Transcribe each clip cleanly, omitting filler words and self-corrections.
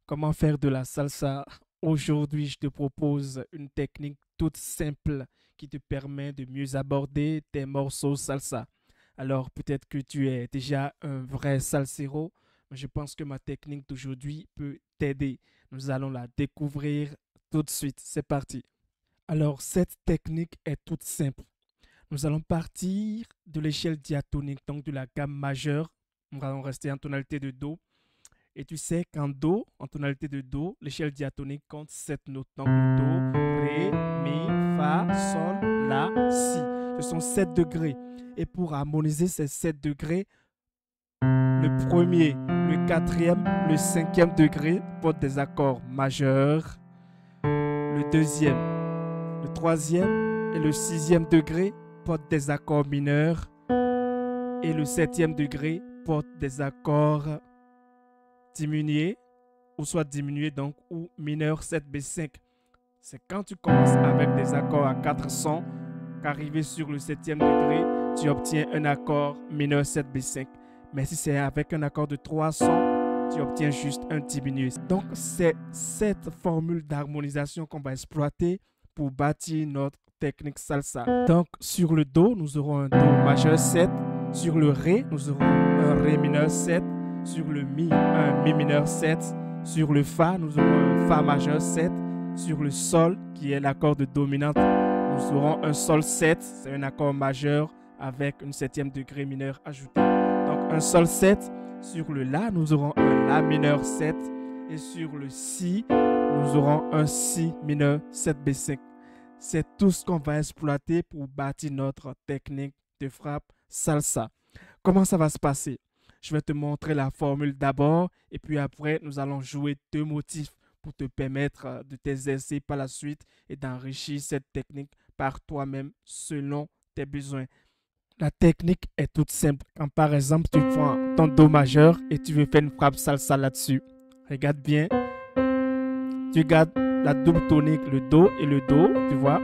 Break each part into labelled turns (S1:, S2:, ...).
S1: Comment faire de la salsa? Aujourd'hui, je te propose une technique toute simple qui te permet de mieux aborder tes morceaux salsa. Alors, peut-être que tu es déjà un vrai salsero, mais je pense que ma technique d'aujourd'hui peut t'aider. Nous allons la découvrir tout de suite. C'est parti. Alors, cette technique est toute simple. Nous allons partir de l'échelle diatonique, donc de la gamme majeure. Nous allons rester en tonalité de Do. Et tu sais qu'en Do, en tonalité de Do, l'échelle diatonique compte 7 notes. Donc le Do, Ré, Mi, Fa, Sol, La, Si. Ce sont 7 degrés. Et pour harmoniser ces 7 degrés, le premier, le quatrième, le cinquième degré portent des accords majeurs. Le deuxième, le troisième et le sixième degré portent des accords mineurs. Et le septième degré porte des accords diminué ou soit diminué donc ou mineur 7B5. C'est quand tu commences avec des accords à 4 sons qu'arrivé sur le septième degré, tu obtiens un accord mineur 7B5. Mais si c'est avec un accord de 3 sons, tu obtiens juste un diminué. Donc c'est cette formule d'harmonisation qu'on va exploiter pour bâtir notre technique salsa. Donc sur le Do, nous aurons un Do majeur 7. Sur le Ré, nous aurons un Ré mineur 7. Sur le Mi, un Mi mineur 7. Sur le Fa, nous aurons un Fa majeur 7. Sur le Sol, qui est l'accord de dominante, nous aurons un Sol 7. C'est un accord majeur avec une septième degré mineur ajouté. Donc un Sol 7. Sur le La, nous aurons un La mineur 7. Et sur le Si, nous aurons un Si mineur 7B5. C'est tout ce qu'on va exploiter pour bâtir notre technique de frappe salsa. Comment ça va se passer? Je vais te montrer la formule d'abord et puis après, nous allons jouer 2 motifs pour te permettre de t'exercer par la suite et d'enrichir cette technique par toi-même selon tes besoins. La technique est toute simple. Quand par exemple, tu prends ton Do majeur et tu veux faire une frappe salsa là-dessus, regarde bien. Tu gardes la double tonique, le Do et le Do, tu vois.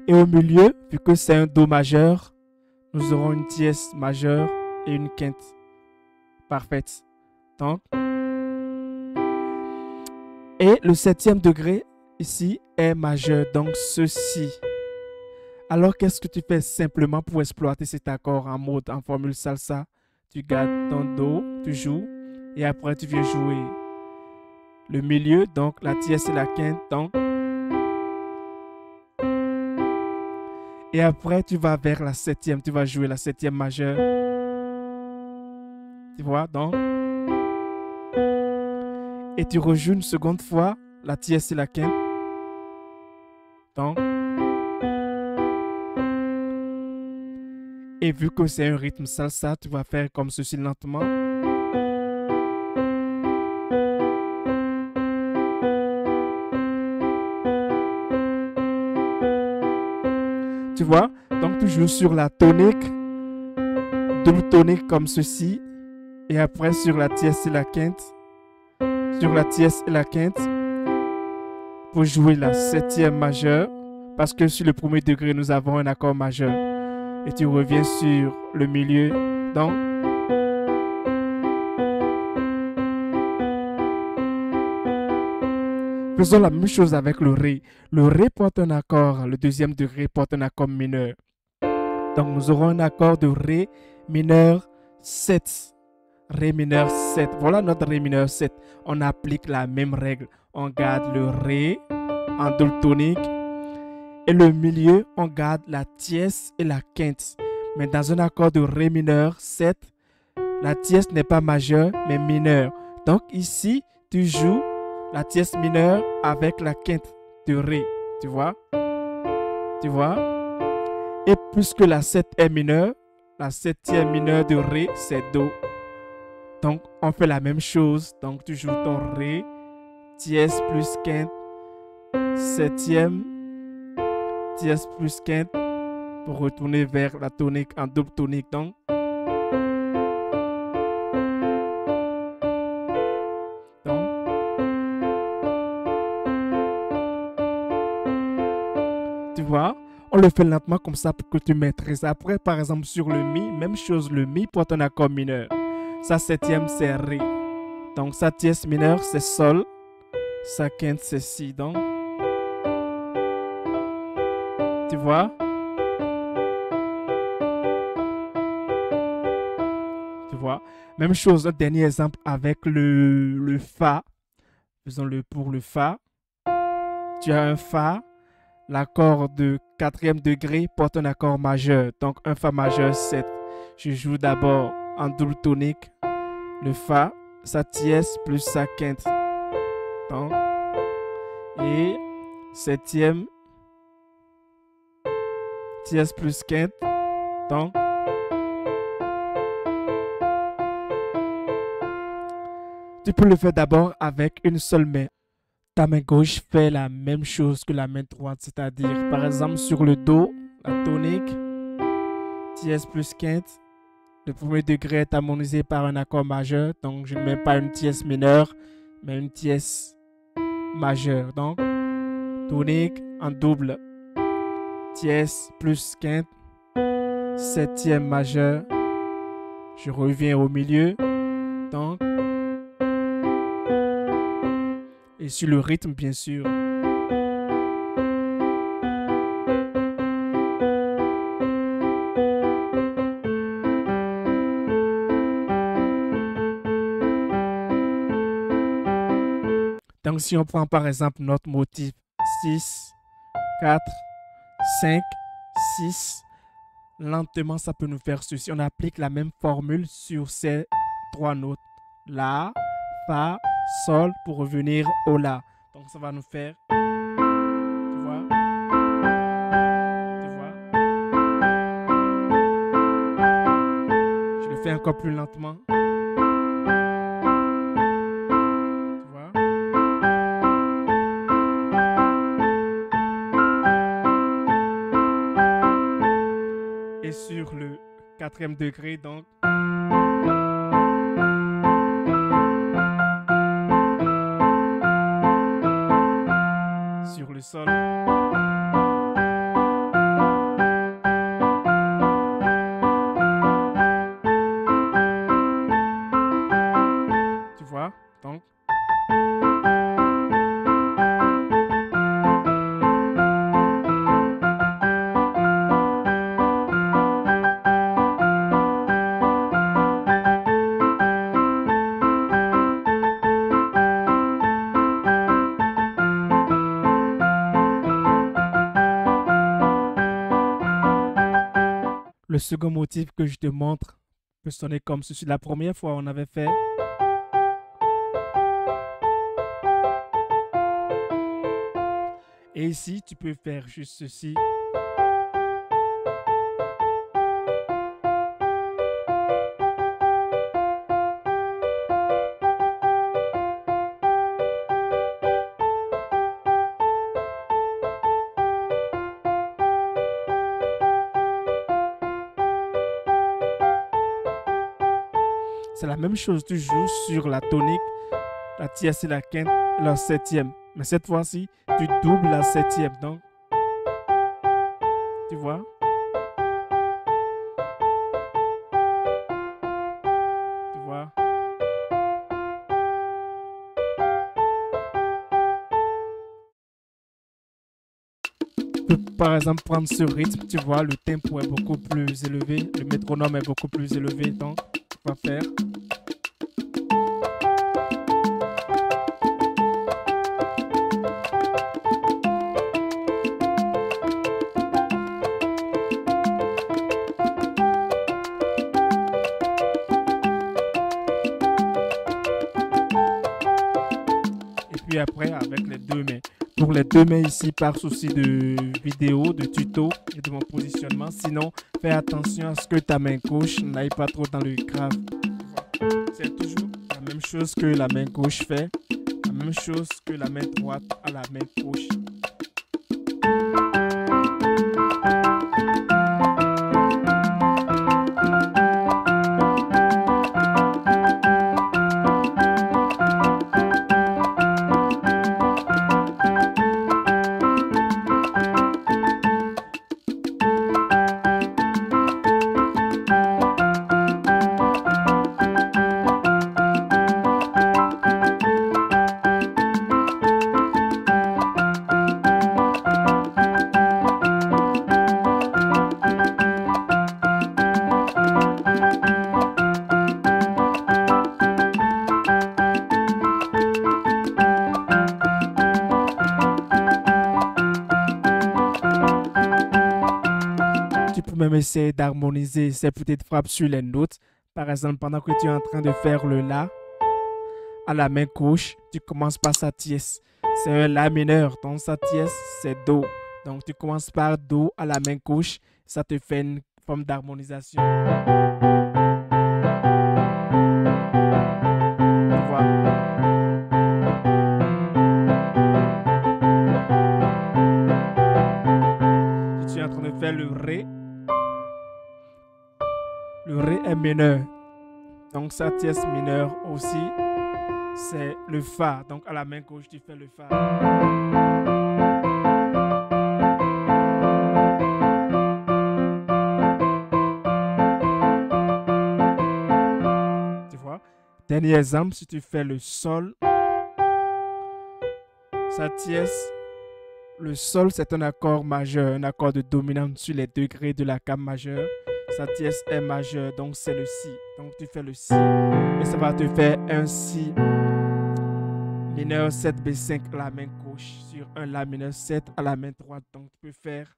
S1: Et au milieu, vu que c'est un Do majeur, nous aurons une dièse majeure et une quinte parfaite. Donc, et le septième degré ici est majeur, donc ceci. Alors, qu'est-ce que tu fais simplement pour exploiter cet accord en formule salsa? Tu gardes ton Do, tu joues, et après tu viens jouer le milieu, donc la tierce et la quinte, donc. Et après, tu vas vers la septième, tu vas jouer la septième majeure. Tu vois, donc. Et tu rejoues une seconde fois la tierce et la quinte. Donc. Et vu que c'est un rythme salsa, tu vas faire comme ceci lentement. Tu vois? Donc tu joues sur la tonique, double tonique comme ceci. Et après sur la tierce et la quinte. Sur la tierce et la quinte. Pour jouer la septième majeure. Parce que sur le premier degré, nous avons un accord majeur. Et tu reviens sur le milieu. Donc. Faisons la même chose avec le Ré. Le Ré porte un accord, le deuxième degré porte un accord mineur. Donc nous aurons un accord de Ré mineur 7. Ré mineur 7. Voilà notre Ré mineur 7. On applique la même règle. On garde le Ré en double tonique. Et le milieu, on garde la tierce et la quinte. Mais dans un accord de Ré mineur 7, la tierce n'est pas majeure, mais mineure. Donc ici, tu joues la tierce mineure avec la quinte de Ré. Tu vois? Tu vois? Et puisque la 7 est mineure, la septième mineure de Ré, c'est Do. Donc, on fait la même chose. Donc, tu joues ton Ré, tierce plus quinte, septième, tierce plus quinte, pour retourner vers la tonique en double tonique. Donc, tu vois, on le fait lentement comme ça pour que tu maîtrises. Après, par exemple, sur le Mi, même chose, le Mi porte un accord mineur. Sa septième, c'est Ré. Donc, sa dièse mineur, c'est Sol. Sa quinte, c'est Si. Donc, tu vois? Tu vois? Même chose, un dernier exemple avec le Fa. Faisons-le pour le Fa. Tu as un Fa. L'accord de quatrième degré porte un accord majeur. Donc, un Fa majeur 7. Je joue d'abord en double tonique le Fa, sa dièse plus sa quinte. Donc, et septième, dièse plus quinte. Donc, tu peux le faire d'abord avec une seule main. Ta main gauche fait la même chose que la main droite, c'est-à-dire, par exemple, sur le Do, la tonique, dièse plus quinte. Le premier degré est harmonisé par un accord majeur, donc je ne mets pas une dièse mineure, mais une dièse majeure. Donc, tonique en double, dièse plus quinte, septième majeur, je reviens au milieu, donc, et sur le rythme, bien sûr. Donc, si on prend par exemple notre motif 6, 4, 5, 6, lentement, ça peut nous faire ceci. On applique la même formule sur ces trois notes. La, Fa, Sol pour revenir au La. Donc, ça va nous faire, tu vois, tu vois. Je le fais encore plus lentement. Tu vois. Et sur le quatrième degré, donc, sur le Sol. Tu vois, donc. Le second motif que je te montre peut sonner comme ceci. La première fois, on avait fait. Et ici, tu peux faire juste ceci. C'est la même chose, tu joues sur la tonique, la tierce et la quinte, la septième. Mais cette fois-ci, tu doubles la septième. Donc, tu vois? Tu vois? Tu peux par exemple prendre ce rythme, tu vois, le tempo est beaucoup plus élevé, le métronome est beaucoup plus élevé. Donc, tu vas faire. Puis après avec les deux mains. Pour les deux mains ici, par souci de vidéo, de tuto et de mon positionnement. Sinon, fais attention à ce que ta main gauche n'aille pas trop dans le grave. C'est toujours la même chose que la main gauche fait. La même chose que la main droite à la main gauche. même essayer d'harmoniser ces petites frappes sur les notes. Par exemple, pendant que tu es en train de faire le La à la main gauche, tu commences par sa tierce. C'est un La mineur, donc sa tierce, c'est Do. Donc tu commences par Do à la main gauche, ça te fait une forme d'harmonisation. Tu vois? Si tu es en train de faire le Ré est mineur. Donc sa tierce mineure aussi, c'est le Fa. Donc à la main gauche, tu fais le Fa. Tu vois? Dernier exemple, si tu fais le Sol, sa tierce, le Sol c'est un accord majeur, un accord de dominante sur les degrés de la gamme majeure. Sa tierce est majeure, donc c'est le Si. Donc tu fais le Si et ça va te faire un Si mineur 7 B5 à la main gauche sur un La mineur 7 à la main droite. Donc tu peux faire.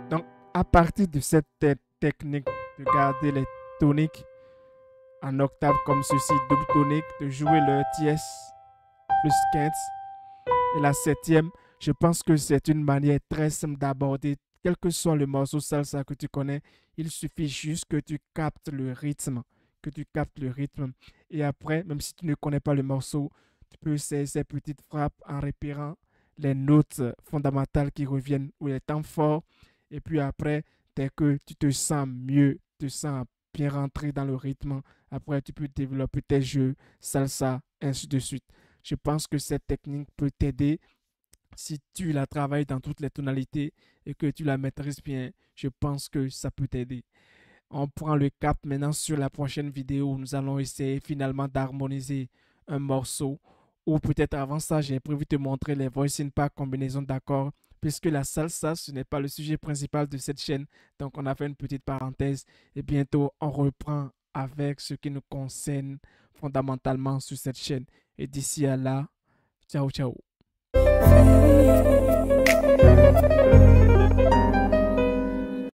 S1: Donc à partir de cette technique de garder les toniques en octave comme ceci, double tonique, de jouer le tierce plus 15 et la septième, je pense que c'est une manière très simple d'aborder quel que soit le morceau salsa que tu connais. Il suffit juste que tu captes le rythme, que tu captes le rythme. Et après, même si tu ne connais pas le morceau, tu peux essayer ces petites frappes en répérant les notes fondamentales qui reviennent ou les temps forts. Et puis après, dès que tu te sens mieux, tu te sens bien rentré dans le rythme, après tu peux développer tes jeux salsa, ainsi de suite. Je pense que cette technique peut t'aider si tu la travailles dans toutes les tonalités et que tu la maîtrises bien. Je pense que ça peut t'aider. On prend le cap maintenant sur la prochaine vidéo où nous allons essayer finalement d'harmoniser un morceau. Ou peut-être avant ça, j'ai prévu de te montrer les voicing par combinaison d'accords puisque la salsa, ce n'est pas le sujet principal de cette chaîne. Donc, on a fait une petite parenthèse et bientôt, on reprend avec ce qui nous concerne fondamentalement sur cette chaîne. Et d'ici à là, ciao, ciao.